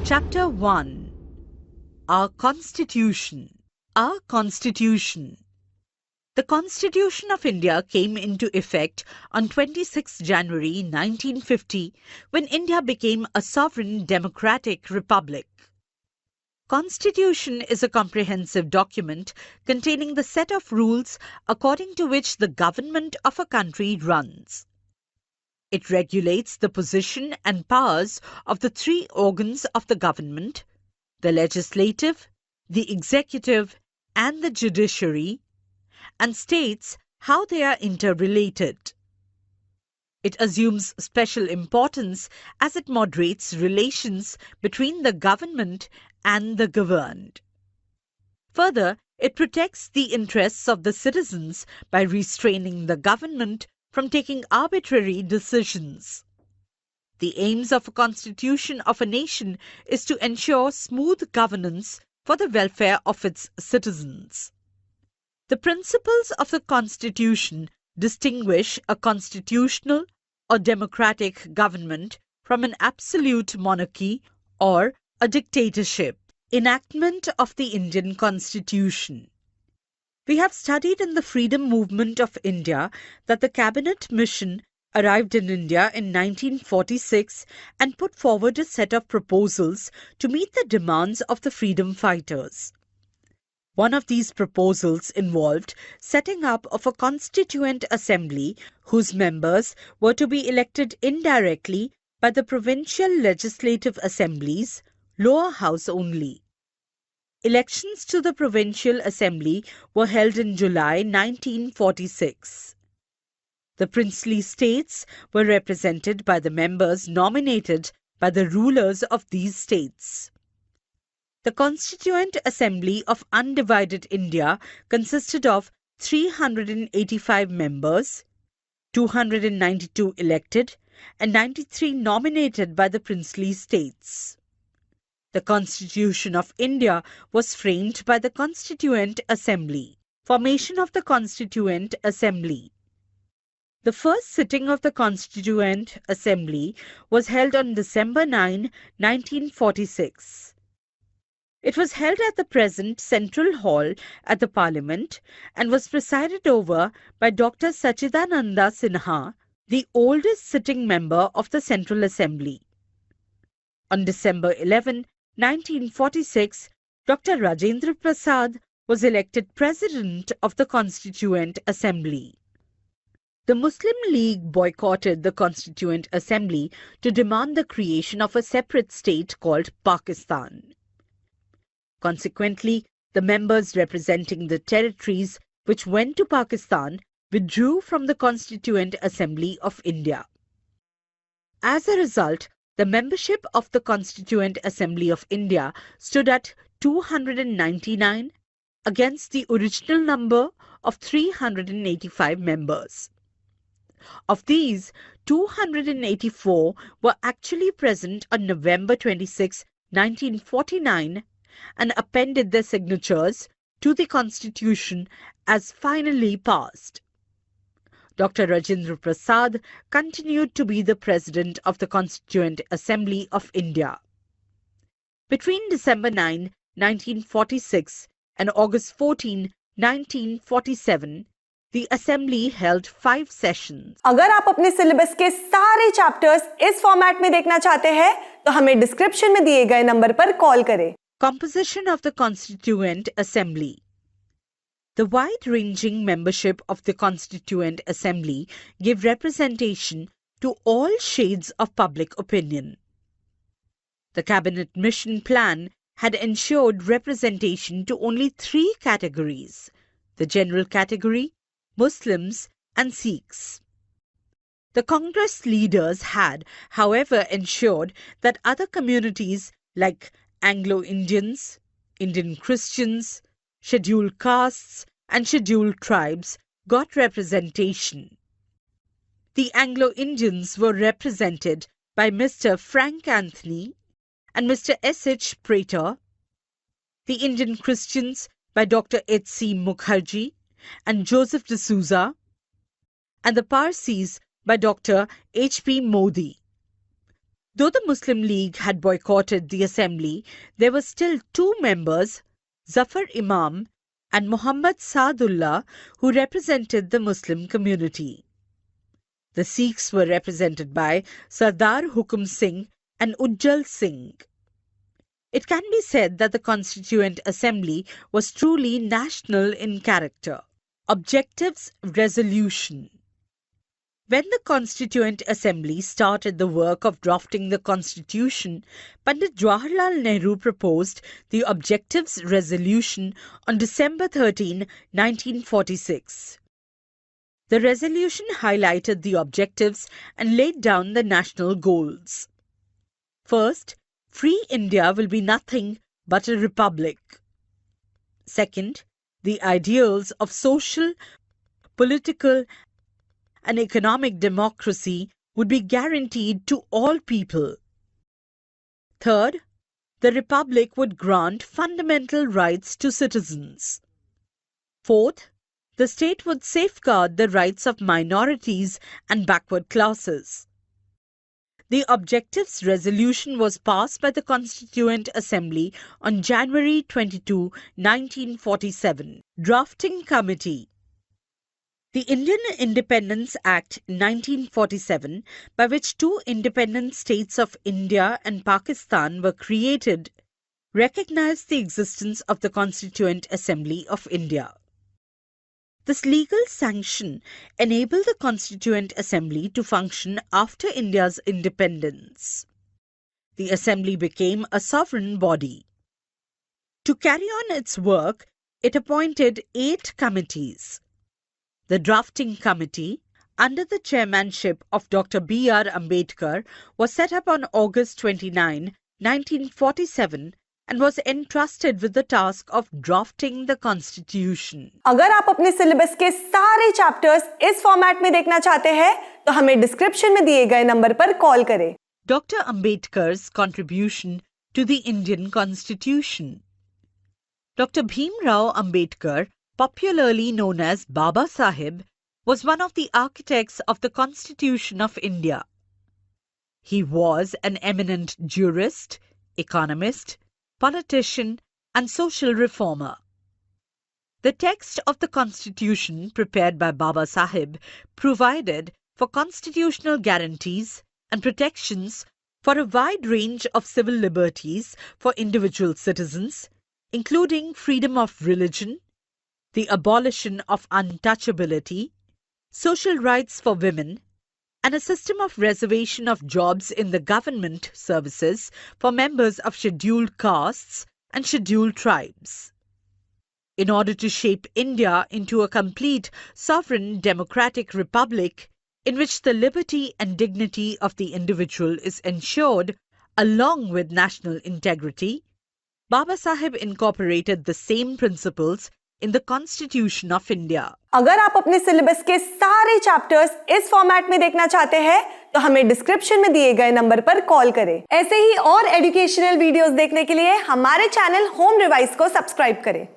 Chapter 1. Our Constitution. Our Constitution. The Constitution of India came into effect on 26 January 1950 when India became a sovereign democratic republic. Constitution is a comprehensive document containing the set of rules according to which the government of a country runs. It regulates the position and powers of the three organs of the government, the legislative, the executive, and the judiciary, and states how they are interrelated. It assumes special importance as it moderates relations between the government and the governed. Further, it protects the interests of the citizens by restraining the government from taking arbitrary decisions. The aims of a constitution of a nation is to ensure smooth governance for the welfare of its citizens. The principles of the Constitution distinguish a constitutional or democratic government from an absolute monarchy or a dictatorship. Enactment of the Indian Constitution. We have studied in the freedom movement of India that the Cabinet Mission arrived in India in 1946 and put forward a set of proposals to meet the demands of the freedom fighters. One of these proposals involved setting up of a Constituent Assembly whose members were to be elected indirectly by the provincial legislative assemblies, lower house only. Elections to the Provincial Assembly were held in July 1946. The princely states were represented by the members nominated by the rulers of these states. The Constituent Assembly of Undivided India consisted of 385 members, 292 elected, and 93 nominated by the princely states. The Constitution of India was framed by the Constituent Assembly. Formation of the Constituent Assembly. The first sitting of the Constituent Assembly was held on December 9, 1946. It was held at the present Central Hall at the Parliament and was presided over by Dr. Sachidananda Sinha, the oldest sitting member of the Central Assembly. On December 11, 1946, Dr. Rajendra Prasad was elected President of the Constituent Assembly. The Muslim League boycotted the Constituent Assembly to demand the creation of a separate state called Pakistan. Consequently, the members representing the territories which went to Pakistan withdrew from the Constituent Assembly of India. As a result, the membership of the Constituent Assembly of India stood at 299 against the original number of 385 members. Of these, 284 were actually present on November 26, 1949 and appended their signatures to the Constitution as finally passed. Dr. Rajendra Prasad continued to be the President of the Constituent Assembly of India. Between December 9, 1946 and August 14, 1947, the Assembly held 5 sessions. अगर आप अपने syllabus के सारे chapters इस format में देखना चाहते हैं तो हमें डिस्क्रिप्शन में दिए गए नंबर पर कॉल करें. Composition of the Constituent Assembly. The wide-ranging membership of the Constituent Assembly gave representation to all shades of public opinion. The Cabinet Mission Plan had ensured representation to only 3 categories: the general category, Muslims, and Sikhs. The Congress leaders had, however, ensured that other communities like Anglo-Indians, Indian Christians, scheduled castes, and scheduled tribes got representation. The Anglo-Indians were represented by Mr. Frank Anthony and Mr. S.H. Prater, the Indian Christians by Dr. H.C. Mukherjee and Joseph D'Souza, and the Parsis by Dr. H.P. Modi. Though the Muslim League had boycotted the assembly, there were still two members, Zafar Imam and Muhammad Saadullah, who represented the Muslim community. The Sikhs were represented by Sardar Hukum Singh and Ujjal Singh. It can be said that the Constituent Assembly was truly national in character. Objectives Resolution. When the Constituent Assembly started the work of drafting the Constitution, Pandit Jawaharlal Nehru proposed the Objectives Resolution on December 13, 1946. The resolution highlighted the objectives and laid down the national goals. First, free India will be nothing but a republic. Second, the ideals of social, political, and economic democracy would be guaranteed to all people. Third, the republic would grant fundamental rights to citizens. Fourth, the state would safeguard the rights of minorities and backward classes. The Objectives Resolution was passed by the Constituent Assembly on January 22, 1947. Drafting Committee. The Indian Independence Act 1947, by which two independent states of India and Pakistan were created, recognized the existence of the Constituent Assembly of India. This legal sanction enabled the Constituent Assembly to function after India's independence. The Assembly became a sovereign body. To carry on its work, it appointed 8 committees. The Drafting Committee, under the chairmanship of Dr. Ambedkar, was set up on August 29, 1947 and was entrusted with the task of drafting the Constitution. अगर आप अपने syllabus के सारे chapters इस format में देखना चाहते हैं तो हमें डिस्क्रिप्शन में दिए गए नंबर पर कॉल करें. Dr. Ambedkar's contribution to the Indian Constitution. Dr. Bhimrao Ambedkar, popularly known as Baba Sahib, was one of the architects of the Constitution of India. He was an eminent jurist, economist, politician, and social reformer. The text of the Constitution prepared by Baba Sahib provided for constitutional guarantees and protections for a wide range of civil liberties for individual citizens, including freedom of religion, the abolition of untouchability, social rights for women, and a system of reservation of jobs in the government services for members of scheduled castes and scheduled tribes. In order to shape India into a complete, sovereign, democratic republic in which the liberty and dignity of the individual is ensured, along with national integrity, Baba Sahib incorporated the same principles in the Constitution of India. अगर आप अपने syllabus के सारे chapters इस format में देखना चाहते हैं तो हमें डिस्क्रिप्शन में दिए गए नंबर पर कॉल करें. ऐसे ही और एजुकेशनल वीडियोस देखने के लिए हमारे चैनल होम रिवाइज को सब्सक्राइब करें.